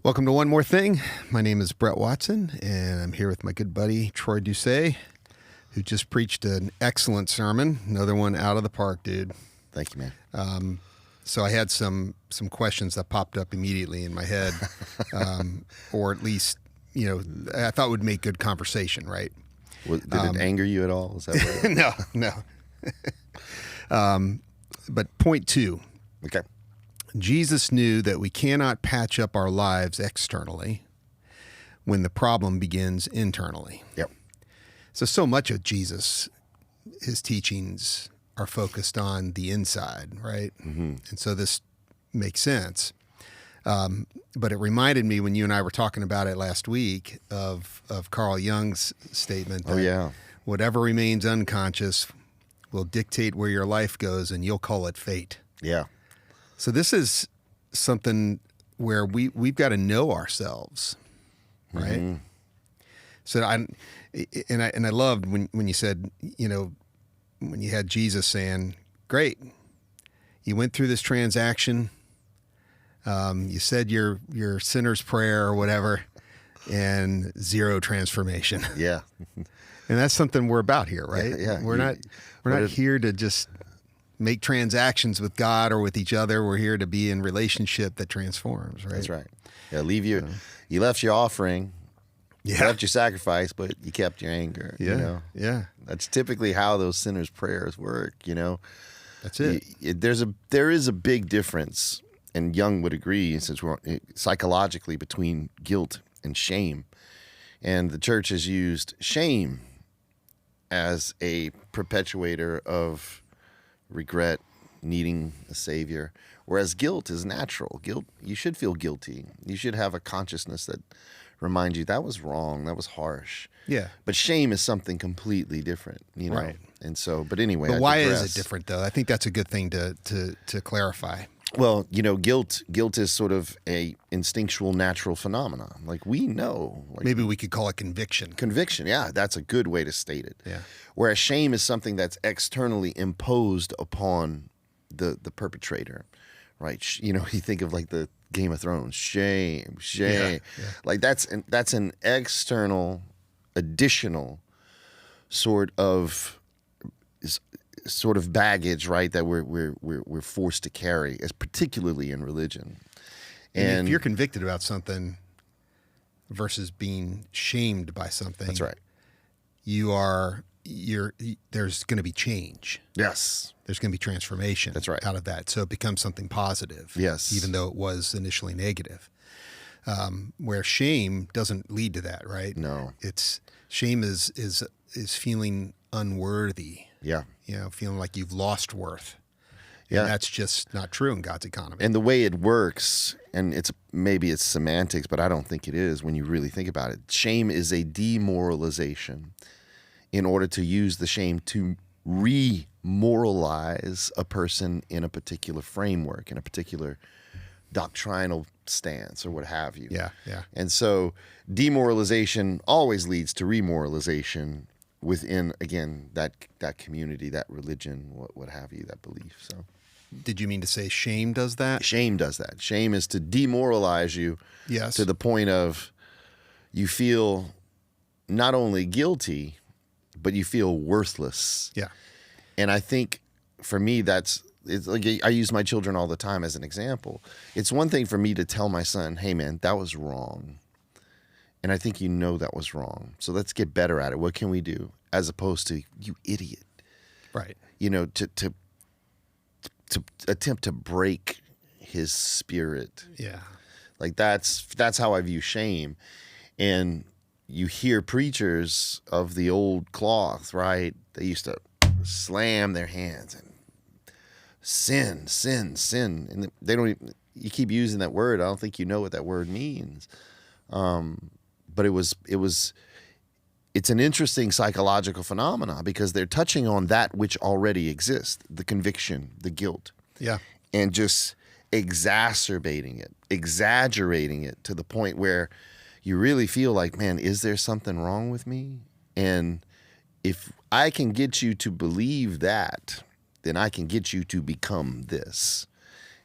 Welcome to One More Thing. My name is Brett Watson, and I'm here with my good buddy, Troy Doucet, who just preached an excellent sermon. Another one out of the park, dude. Thank you, man. So I had some questions that popped up immediately in my head, or at least, I thought would make good conversation, right? Did it anger you at all? Is that what No. But point two. Okay. Jesus knew that we cannot patch up our lives externally when the problem begins internally. Yep. So much of Jesus, his teachings are focused on the inside, right? Mm-hmm. And so this makes sense. But it reminded me when you and I were talking about it last week of Carl Jung's statement that whatever remains unconscious will dictate where your life goes, and you'll call it fate. Yeah. So this is something where we've got to know ourselves, right? Mm-hmm. So I loved when you said, when you had Jesus saying, "Great, you went through this transaction, you said your sinner's prayer or whatever, and zero transformation." Yeah. And that's something we're about here, right? Yeah. We're not here to just make transactions with God or with each other. We're here to be in relationship that transforms, right? That's right. Yeah. You left your offering. You left your sacrifice, but you kept your anger. Yeah. Yeah. That's typically how those sinners' prayers work. That's it. There is a big difference, and Jung would agree, since we're psychologically, between guilt and shame. And the church has used shame as a perpetuator of regret, needing a savior, whereas guilt is natural. Guilt, you should feel guilty. You should have a consciousness that reminds you that was wrong, that was harsh. Yeah. But shame is something completely different, Right. And so, but anyway. But why is it different, though? I think that's a good thing to clarify. Well, guilt is sort of a instinctual, natural phenomenon. Like we know. Maybe we could call it conviction. Conviction, yeah, that's a good way to state it. Yeah. Whereas shame is something that's externally imposed upon the perpetrator, right? You think of like the Game of Thrones, shame. Yeah. Like that's an external, additional sort of baggage, right? That we're forced to carry, as particularly in religion. And if you're convicted about something versus being shamed by something, that's right. There's going to be change. Yes. There's going to be transformation. That's right. Out of that. So it becomes something positive. Yes. Even though it was initially negative. Where shame doesn't lead to that, right? No. Shame is feeling unworthy. Yeah. Feeling like you've lost worth. Yeah. And that's just not true in God's economy. And the way it works, and maybe it's semantics, but I don't think it is when you really think about it. Shame is a demoralization in order to use the shame to remoralize a person in a particular framework, in a particular doctrinal stance or what have you. Yeah, yeah. And so demoralization always leads to remoralization within, again, that community, that religion, what have you, that belief. So, did you mean to say shame does that? Shame does that. Shame is to demoralize you. Yes. To the point of you feel not only guilty, but you feel worthless. Yeah. And I think for me, it's like I use my children all the time as an example. It's one thing for me to tell my son, "Hey man, that was wrong. And I think that was wrong. So let's get better at it. What can we do?" As opposed to, "You idiot." Right. To attempt to break his spirit. Yeah. Like that's how I view shame. And you hear preachers of the old cloth, right? They used to slam their hands and sin. And they don't even, you keep using that word. I don't think you know what that word means. But it's an interesting psychological phenomenon because they're touching on that which already exists, the conviction, the guilt. Yeah. And just exacerbating it, exaggerating it to the point where you really feel like, man, is there something wrong with me? And if I can get you to believe that, then I can get you to become this.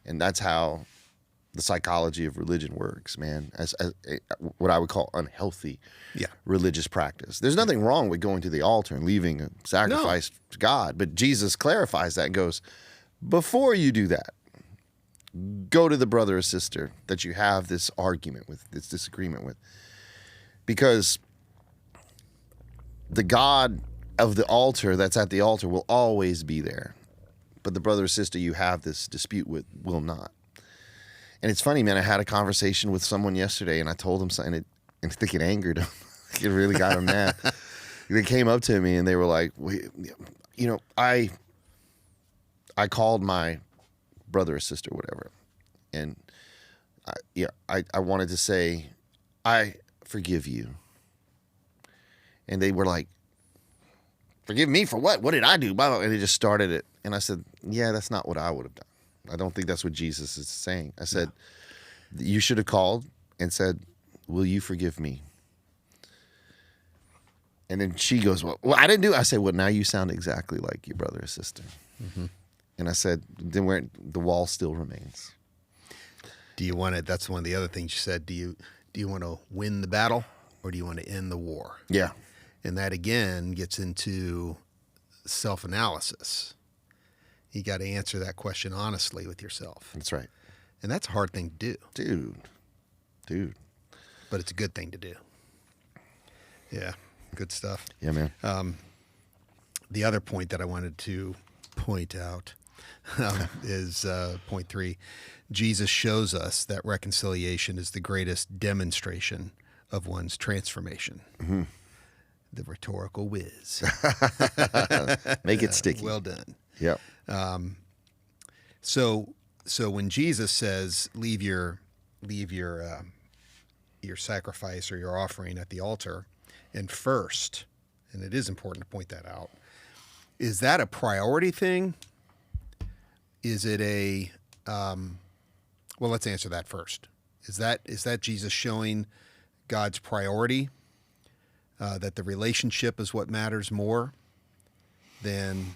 And that's how the psychology of religion works, man, as what I would call unhealthy religious practice. There's nothing wrong with going to the altar and leaving a sacrifice to God, but Jesus clarifies that and goes, before you do that, go to the brother or sister that you have this argument with, this disagreement with, because the God of the altar that's at the altar will always be there, but the brother or sister you have this dispute with will not. And it's funny, man, I had a conversation with someone yesterday, and I told them something, and I think it angered them. It really got them mad. They came up to me, and they were like, I called my brother or sister, whatever, and I wanted to say, I forgive you. And they were like, forgive me for what? What did I do? And they just started it. And I said, yeah, that's not what I would have done. I don't think that's what Jesus is saying. I said, you should have called and said, will you forgive me? And then she goes, well, I didn't do it. I said, well, now you sound exactly like your brother or sister. Mm-hmm. And I said, then the wall still remains. Do you want to, that's one of the other things you said, do you want to win the battle or do you want to end the war? Yeah. And that, again, gets into self-analysis. You got to answer that question honestly with yourself. That's right. And that's a hard thing to do. Dude. But it's a good thing to do. Yeah, good stuff. Yeah, man. The other point that I wanted to point out is point 3. Jesus shows us that reconciliation is the greatest demonstration of one's transformation. Mm-hmm. The rhetorical whiz. Make it sticky. Well done. Yep. So when Jesus says, leave your sacrifice or your offering at the altar, and first, and it is important to point that out, is that a priority thing? Is it a well, let's answer that first. Is that Jesus showing God's priority, that the relationship is what matters more than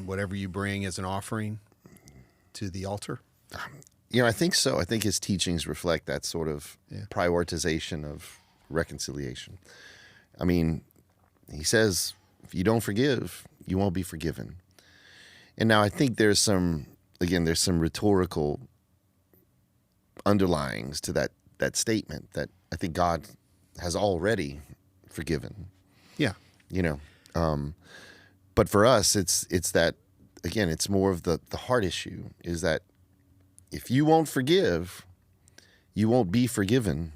whatever you bring as an offering to the altar? I think so. I think his teachings reflect that sort of prioritization of reconciliation. I mean, he says, if you don't forgive, you won't be forgiven. And now I think there's some rhetorical underlyings to that statement that I think God has already forgiven. Yeah. But for us, it's that, again, it's more of the heart issue, is that if you won't forgive, you won't be forgiven,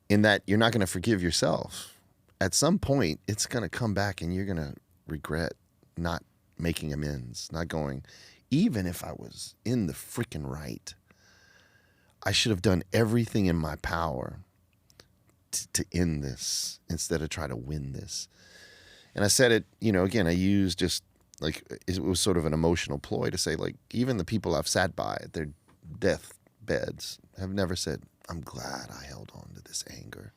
in that you're not going to forgive yourself. At some point, it's going to come back and you're going to regret not making amends, not going, even if I was in the freaking right, I should have done everything in my power to end this instead of try to win this. And I said it, again, I used just like, it was sort of an emotional ploy to say, like, even the people I've sat by at their death beds have never said, I'm glad I held on to this anger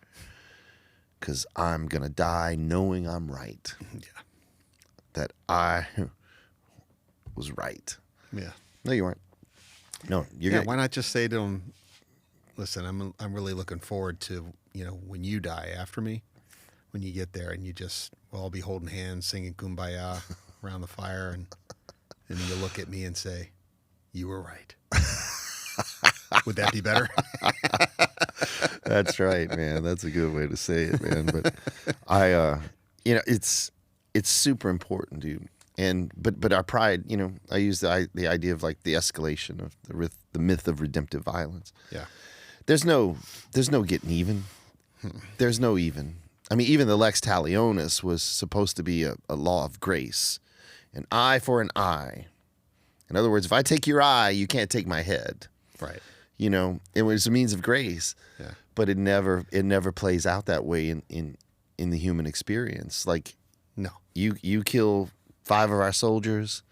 because I'm going to die knowing I'm right. Yeah. That I was right. Yeah. No, you weren't. No, you're good. Why not just say to them, listen, I'm really looking forward to, when you die after me, when you get there and we'll all be holding hands, singing Kumbaya around the fire, and you look at me and say, you were right. Would that be better? That's right, man. That's a good way to say it, man. But it's super important, dude. But our pride, I use the idea of like the escalation of the myth of redemptive violence. Yeah. There's no getting even. There's no even. I mean, even the lex talionis was supposed to be a law of grace, an eye for an eye. In other words, if I take your eye, you can't take my head. Right. It was a means of grace. Yeah. But it never plays out that way in the human experience. Like, no, you kill 5 of our soldiers,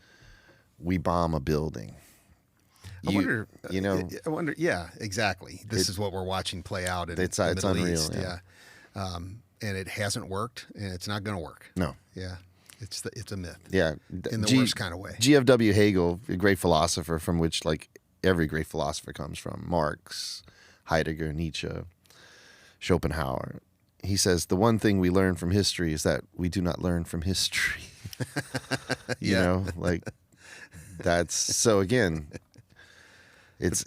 we bomb a building. I wonder. Yeah, exactly. This is what we're watching play out in the Middle unreal, East. Yeah. And it hasn't worked, and it's not going to work. No. Yeah. It's a myth. Yeah. In the worst kind of way. G.F.W. Hegel, a great philosopher from which, like, every great philosopher comes from. Marx, Heidegger, Nietzsche, Schopenhauer. He says the one thing we learn from history is that we do not learn from history. You know, like that's so again,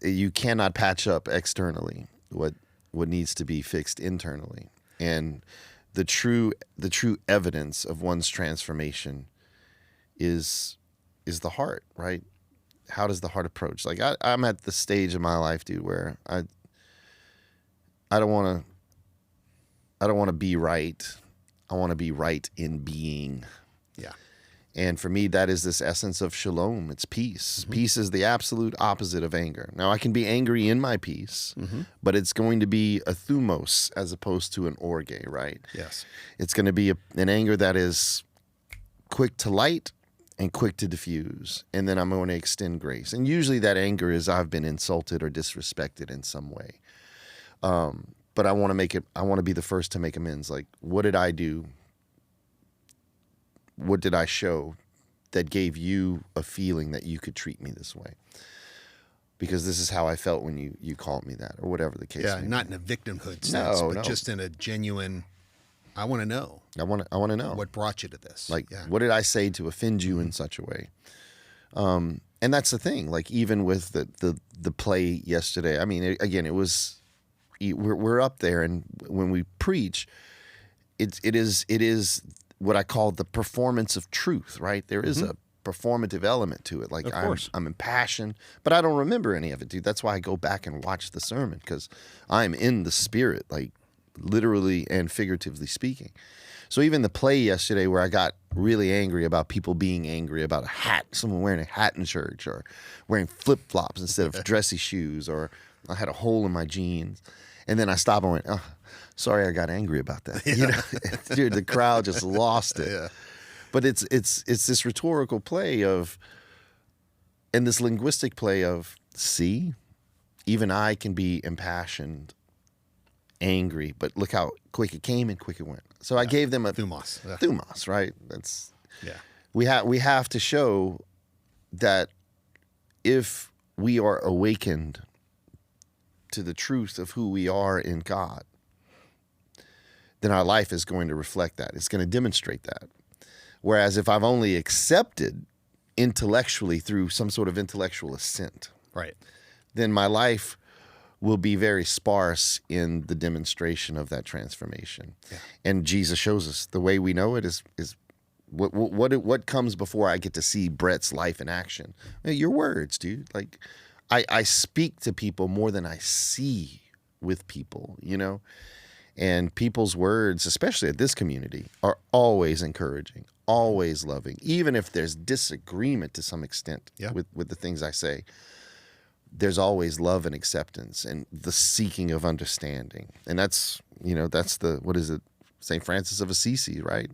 you cannot patch up externally what needs to be fixed internally. And the true evidence of one's transformation is the heart, right? How does the heart approach? Like I'm at the stage of my life, dude, where I don't want to be right. I want to be right in being. Yeah. And for me, that is this essence of shalom. It's peace. Mm-hmm. Peace is the absolute opposite of anger. Now, I can be angry in my peace, but it's going to be a thumos as opposed to an orge, right? Yes. It's going to be an anger that is quick to light and quick to diffuse. And then I'm going to extend grace. And usually that anger is I've been insulted or disrespected in some way. But I want to be the first to make amends. Like, what did I do? What did I show that gave you a feeling that you could treat me this way? Because this is how I felt when you called me that, or whatever the case may be. Yeah, not in a victimhood sense, but just in a genuine, I want to know. I want to know. What brought you to this? Like, what did I say to offend you in such a way? And that's the thing. Like, even with the play yesterday, I mean, again, it was, we're up there, and when we preach, it is what I call the performance of truth, right? There is a performative element to it. Like I'm impassioned, but I don't remember any of it, dude. That's why I go back and watch the sermon, because I'm in the spirit, like literally and figuratively speaking. So even the play yesterday, where I got really angry about people being angry about a hat, someone wearing a hat in church, or wearing flip-flops instead of dressy shoes, or I had a hole in my jeans. And then I stopped and went, oh, sorry, I got angry about that. You know, dude, the crowd just lost it. Yeah. But it's this rhetorical play of, and this linguistic play of, see, even I can be impassioned, angry, but look how quick it came and quick it went. So I gave them a thumos. Thumos, right? That's we have to show that if we are awakened to the truth of who we are in God, then our life is going to reflect that. It's going to demonstrate that. Whereas if I've only accepted intellectually through some sort of intellectual assent, right, then my life will be very sparse in the demonstration of that transformation. Yeah. And Jesus shows us the way we know it is what comes before I get to see Brett's life in action. Your words, dude. Like, I speak to people more than I see with people, you know? And people's words, especially at this community, are always encouraging, always loving, even if there's disagreement to some extent with the things I say. There's always love and acceptance and the seeking of understanding. And that's, that's what is it? St. Francis of Assisi, right?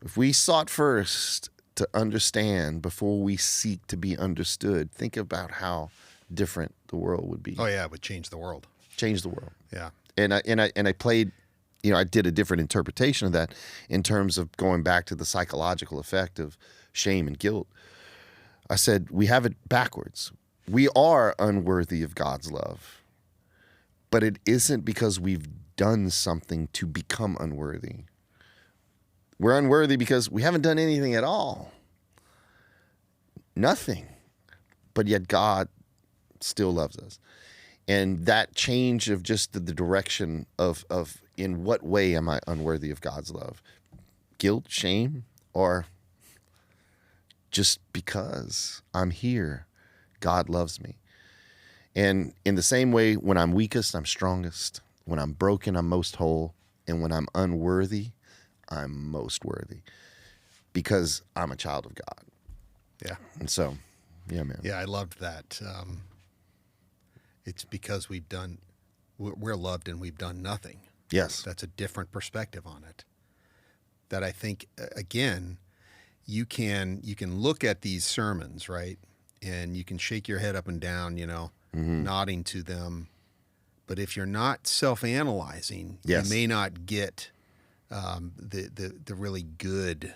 If we sought first to understand before we seek to be understood, think about how different the world would be. Oh yeah, it would change the world. Change the world. Yeah. And I played, I did a different interpretation of that in terms of going back to the psychological effect of shame and guilt. I said, we have it backwards. We are unworthy of God's love, but it isn't because we've done something to become unworthy. We're unworthy because we haven't done anything at all. Nothing. But yet God still loves us. And that change of just the direction of in what way am I unworthy of God's love? Guilt, shame, or just because I'm here, God loves me. And in the same way, when I'm weakest, I'm strongest. When I'm broken, I'm most whole. And when I'm unworthy, I'm most worthy. Because I'm a child of God. Yeah. And so, yeah, man. Yeah, I loved that. It's because we're loved and we've done nothing. Yes. That's a different perspective on it. That I think, again, you can look at these sermons, right? And you can shake your head up and down, nodding to them. But if you're not self-analyzing, you may not get the really good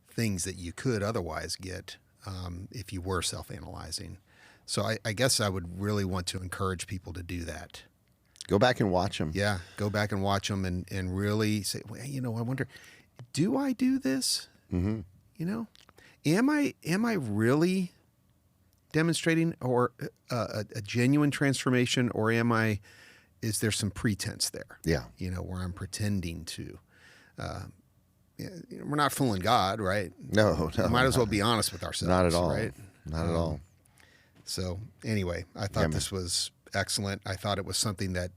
things that you could otherwise get if you were self-analyzing. So I guess I would really want to encourage people to do that. Go back and watch them. Yeah, go back and watch them and really say, well, I wonder, do I do this? Mm-hmm. Am I really demonstrating or a genuine transformation, or is there some pretense there? Yeah. Where I'm pretending to. We're not fooling God, right? No. We might as well be honest with ourselves. Not at all. Right? Not at all. So anyway, I thought this was excellent. I thought it was something that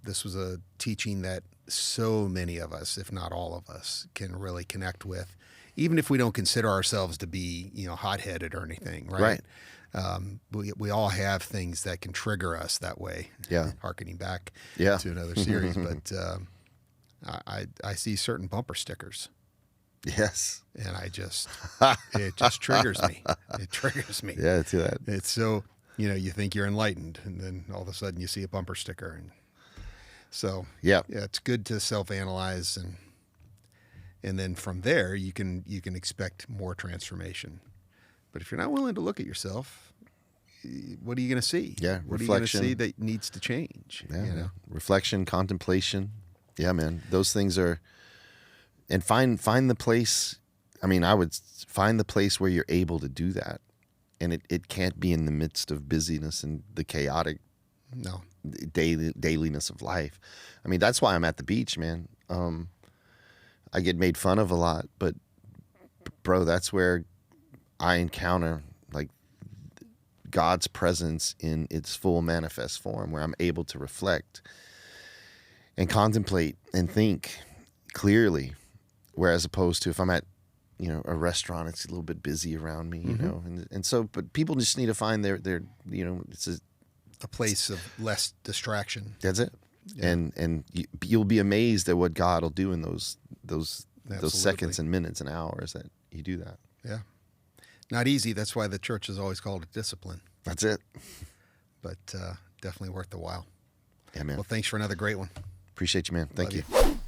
this was a teaching that so many of us, if not all of us, can really connect with, even if we don't consider ourselves to be, hot-headed or anything, right? We all have things that can trigger us that way. Yeah. Harkening back Yeah. to another series, but I see certain bumper stickers. Yes. And it just triggers me. It triggers me. Yeah, I see that. It's so, you think you're enlightened, and then all of a sudden you see a bumper sticker. And so, yeah, it's good to self-analyze, and then from there you can expect more transformation. But if you're not willing to look at yourself, what are you going to see? Yeah, what reflection. are you going to see that needs to change? Yeah, reflection, contemplation. Yeah, man, those things are. And find the place. I mean, I would find the place where you're able to do that, and it can't be in the midst of busyness and the chaotic, dailiness of life. I mean, that's why I'm at the beach, man. I get made fun of a lot, but bro, that's where I encounter like God's presence in its full manifest form, where I'm able to reflect and contemplate and think clearly. Whereas opposed to if I'm at, a restaurant, it's a little bit busy around me, and so, but people just need to find their it's a place of less distraction. That's it. Yeah. And you'll be amazed at what God will do in those seconds and minutes and hours that you do that. Yeah. Not easy. That's why the church is always called it discipline. That's it. But definitely worth the while. Yeah, man. Well, thanks for another great one. Appreciate you, man. Thank Love you.